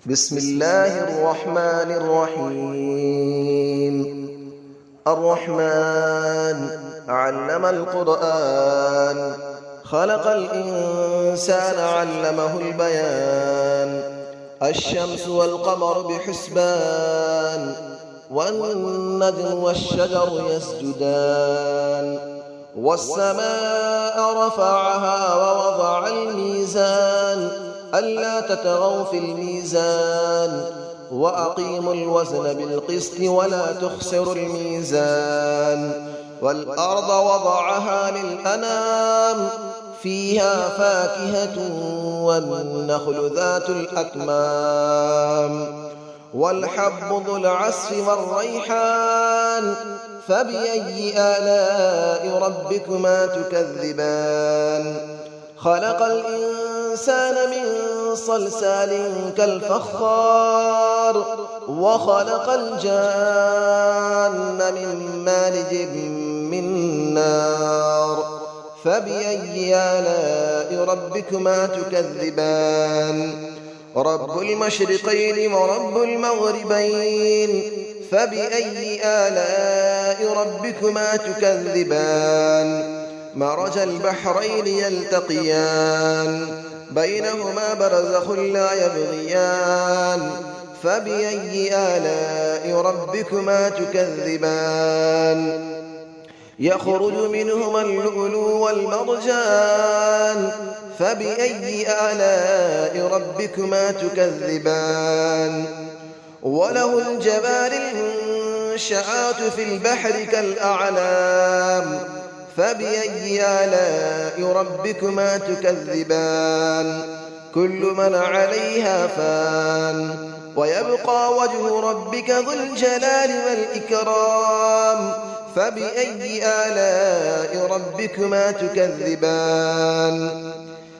بسم الله الرحمن الرحيم. الرحمن علم القرآن، خلق الإنسان علمه البيان. الشمس والقمر بحسبان، والنجم والشجر يسجدان. والسماء رفعها ووضع الميزان، ألا تطغوا في الميزان، وأقيموا الوزن بالقسط ولا تخسروا الميزان. والأرض وضعها للأنام، فيها فاكهة والنخل ذات الأكمام. والحب ذو العصف والريحان، فبأي آلاء ربكما تكذبان. خلق الإنسان من صلصال كالفخار، وخلق الجان من مارج من نار. فبأي آلاء ربكما تكذبان. رب المشرقين ورب المغربين، فبأي آلاء ربكما تكذبان. مرج البحرين يلتقيان، بينهما برزخ لا يبغيان. فبأي آلاء ربكما تكذبان. يخرج منهما اللؤلؤ والمرجان، فبأي آلاء ربكما تكذبان. وله الجوار المنشآت في البحر كالأعلام، فبأي آلاء ربكما تكذبان. كل من عليها فان، ويبقى وجه ربك ذو الجلال والإكرام. فبأي آلاء ربكما تكذبان.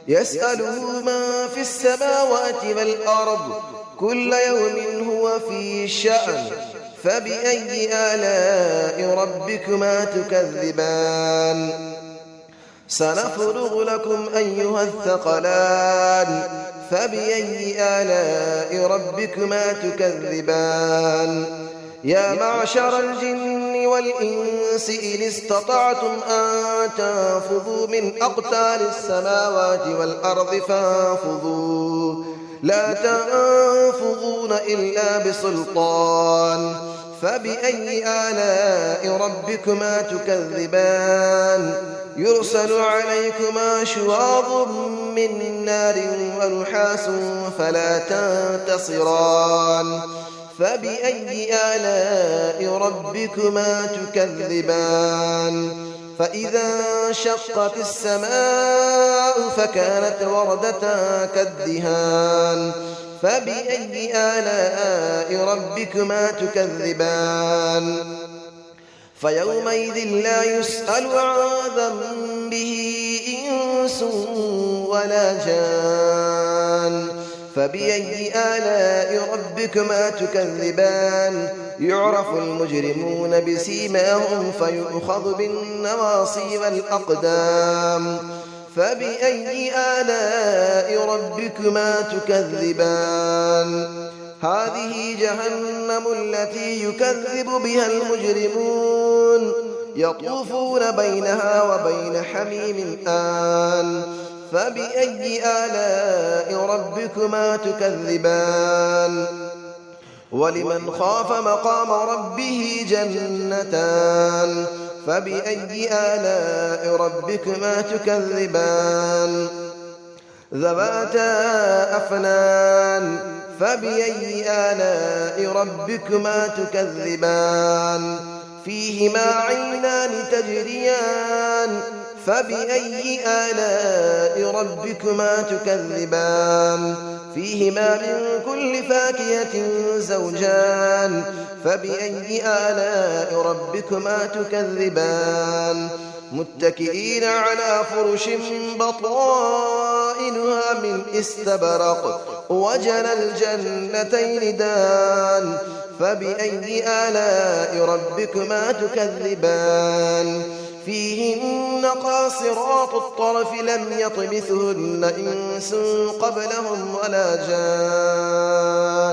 يسأله من في السماوات والأرض، كل يوم هو في شأن. فبأي آلاء ربكما تكذبان. سنفرغ لكم أيها الثقلان، فبأي آلاء ربكما تكذبان. يا معشر الجن والإنس إن استطعتم أن تنفذوا من أقطار السماوات والأرض فانفذوا، لا تنفذون إلا بسلطان. فبأي آلاء ربكما تكذبان. يرسل عليكما شواظ من نار ونحاس فلا تنتصران. فبأي آلاء ربكما تكذبان. فإذا انشقت السماء فكانت وردة كالدهان. فبأي آلاء ربكما تكذبان. فيومئذ لا يسأل عن ذنبه إنس ولا جان. فبأي آلاء ربكما تكذبان. يعرف المجرمون بسيماهم فيؤخذ بالنواصي والأقدام. فبأي آلاء ربكما تكذبان. هذه جهنم التي يكذب بها المجرمون، يطوفون بينها وبين حميم آن. فبأي آلاء ربكما تكذبان. ولمن خاف مقام ربه جنتان. فبأي آلاء ربكما تكذبان. ذواتا أفنان. فبأي آلاء ربكما تكذبان. فيهما عينان تجريان. فبأي آلاء ربكما تكذبان. فيهما من كل فاكهة زوجان. فبأي آلاء ربكما تكذبان. متكئين على فرش بطائنها من استبرق، وجنى الجنتين دان. فبأي آلاء ربكما تكذبان. فيهن قاصرات الطرف لم يطمثهن إنس قبلهم ولا جان.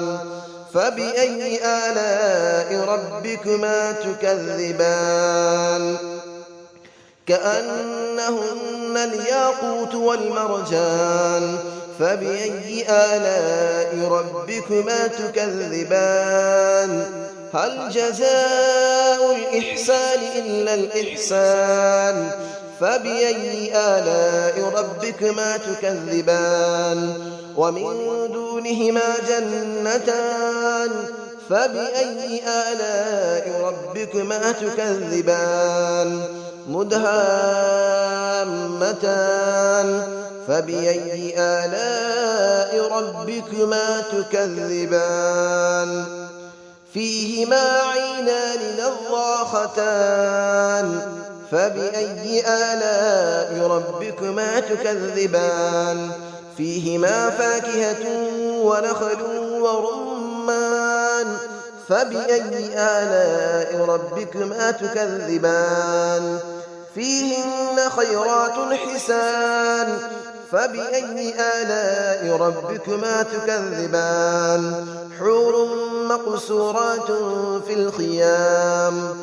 فبأي آلاء ربكما تكذبان كأنهن الياقوت والمرجان فبأي آلاء ربكما تكذبان هل جزاء الإحسان إلا الإحسان فبأي آلاء ربكما تكذبان ومن دونهما جنتان فبأي آلاء ربكما تكذبان مدهامتان فبأي آلاء ربكما تكذبان فيهما عينان نضاختان فبأي آلاء ربكما تكذبان فيهما فاكهة ونخل ورمان فبأي آلاء ربكما تكذبان فيهن خيرات حسان فبأي آلاء ربكما تكذبان حور مقصورات في الخيام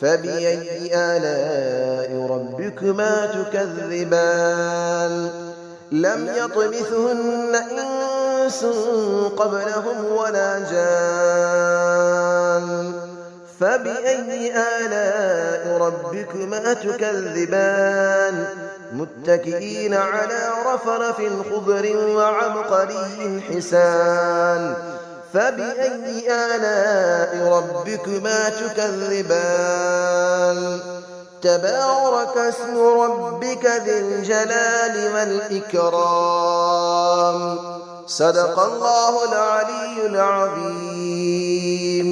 فبأي آلاء ربكما تكذبان لم يطمثهن إنس قبلهم ولا جان فبأي آلاء ربكما تكذبان متكئين على رفرف خضر وعبقري حسان فبأي آلاء ربكما تكذبان تبارك اسم ربك ذي الجلال والإكرام صدق الله العلي العظيم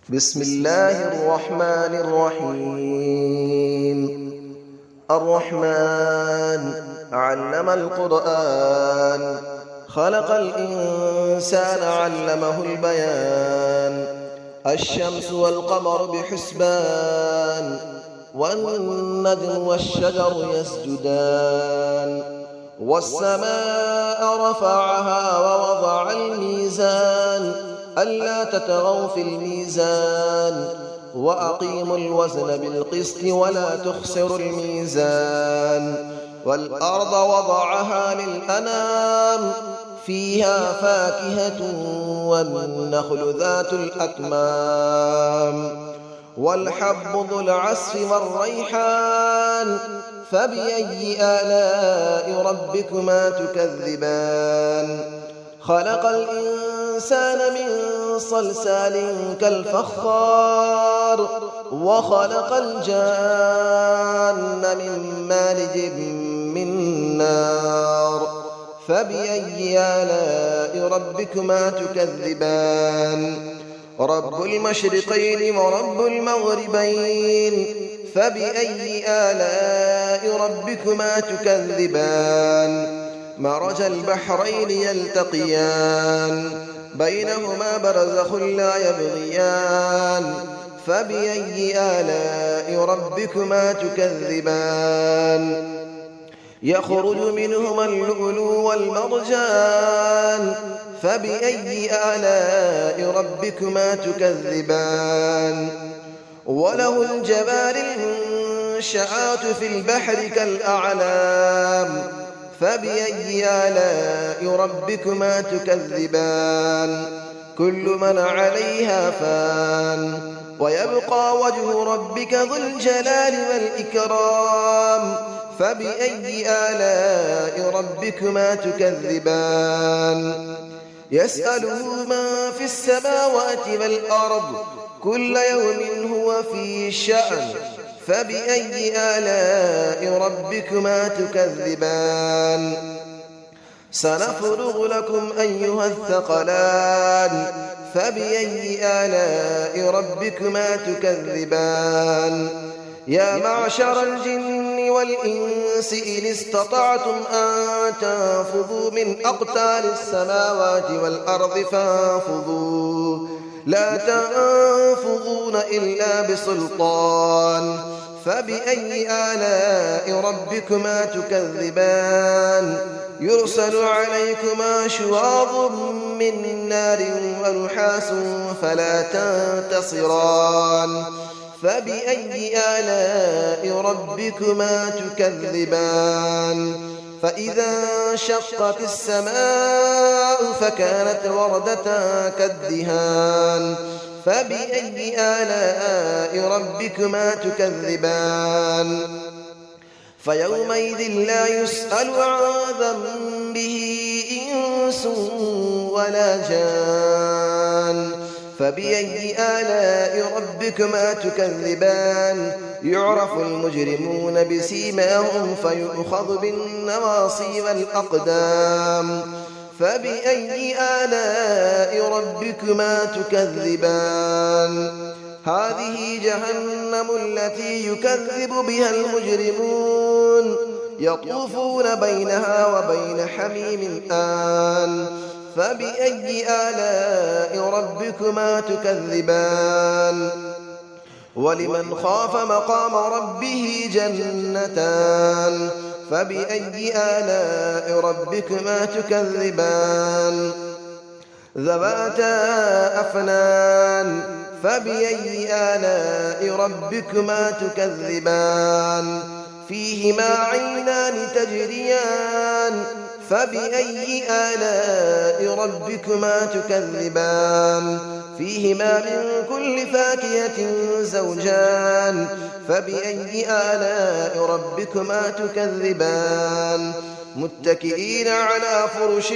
بسم الله الرحمن الرحيم الرحمن علم القرآن خلق الإنسان علمه البيان الشمس والقمر بحسبان والنجم والشجر يسجدان والسماء رفعها ووضع الميزان ألا تطغوا في الميزان وأقيموا الوزن بالقسط ولا تخسروا الميزان والأرض وضعها للأنام فيها فاكهة والنخل ذات الأكمام والحب ذو العصف والريحان فبأي آلاء ربكما تكذبان خلق الإنسان من صلصال كالفخار وخلق الجان من مارج من نار فبأي آلاء ربكما تكذبان رب المشرقين ورب المغربين فبأي آلاء ربكما تكذبان مرج البحرين يلتقيان بينهما برزخ لا يبغيان فبأي آلاء ربكما تكذبان يخرج منهما اللؤلؤ والمرجان فبأي آلاء ربكما تكذبان وله الجبال المنشآت في البحر كالأعلام فبأي آلاء ربكما تكذبان كل من عليها فان ويبقى وجه ربك ذو الجلال والإكرام فبأي آلاء ربكما تكذبان يسأله من في السماوات والأرض كل يوم هو في شأن فبأي آلاء ربكما تكذبان سنفرغ لكم أيها الثقلان فبأي آلاء ربكما تكذبان يا معشر الجن والإنس إن استطعتم أن تنفذوا من أقطار السماوات والأرض فانفذوا لا تنفذون إلا بسلطان فبأي آلاء ربكما تكذبان يرسل عليكما شواظ من نار ونحاس فلا تنتصران فبأي آلاء ربكما تكذبان فإذا انشقت السماء فكانت وردة كالدهان فبأي آلاء ربكما تكذبان فيومئذ لا يسأل عن ذنبه إنس ولا جان فبأي آلاء ربكما تكذبان يعرف المجرمون بسيماهم فيؤخذ بالنواصي والأقدام فبأي آلاء ربكما تكذبان هذه جهنم التي يكذب بها المجرمون يطوفون بينها وبين حميم آن فبأي آلاء ربكما تكذبان ولمن خاف مقام ربه جنتان فبأي آلاء ربكما تكذبان ذواتا أفنان فبأي آلاء ربكما تكذبان فيهما عينان تجريان فبأي آلاء ربكما تكذبان فيهما من كل فاكهة زوجان فبأي آلاء ربكما تكذبان متكئين على فرش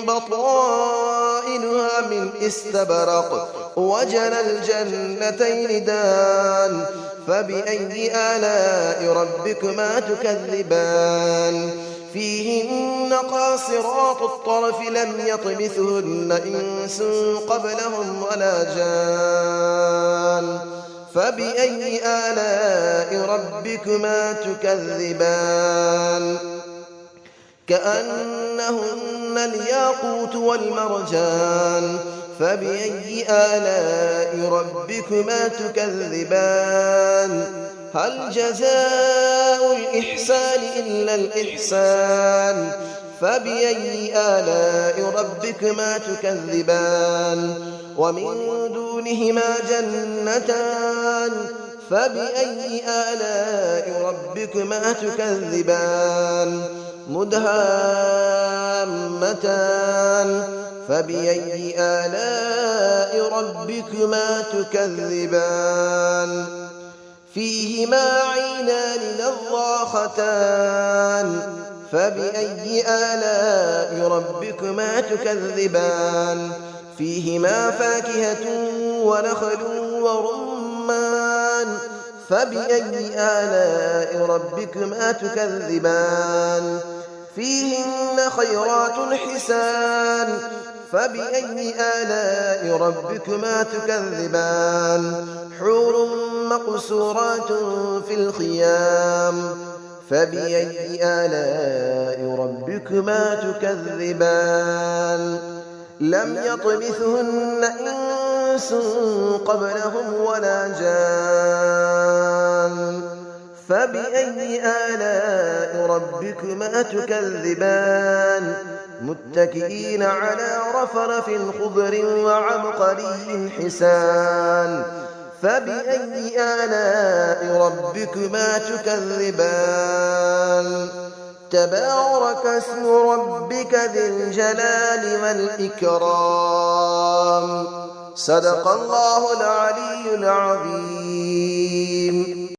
بطائنها من استبرق وجنى الجنتين دان فبأي آلاء ربكما تكذبان فيهن قاصرات الطرف لم يطمثهن إنس قبلهم ولا جان فبأي آلاء ربكما تكذبان كأنهن الياقوت والمرجان فبأي آلاء ربكما تكذبان هل جزاء الإحسان إلا الإحسان فبأي آلاء ربكما تكذبان ومن دونهما جنتان فبأي آلاء ربكما تكذبان مدهامتان فبأي آلاء ربكما تكذبان فيهما عينان نضاختان فبأي آلاء ربكما تكذبان فيهما فاكهة ونخل ورمان فبأي آلاء ربكما تكذبان فيهن خيرات حسان فبأي آلاء ربكما تكذبان حور مقصورات في الخيام فبأي آلاء ربكما تكذبان لم يطمثهن إنس قبلهم ولا جان فبأي آلاء ربكما تكذبان متكئين على رفرف خضر وعبقري حسان فبأي آلاء ربكما تكذبان تبارك اسم ربك ذي الجلال والإكرام صدق الله العلي العظيم.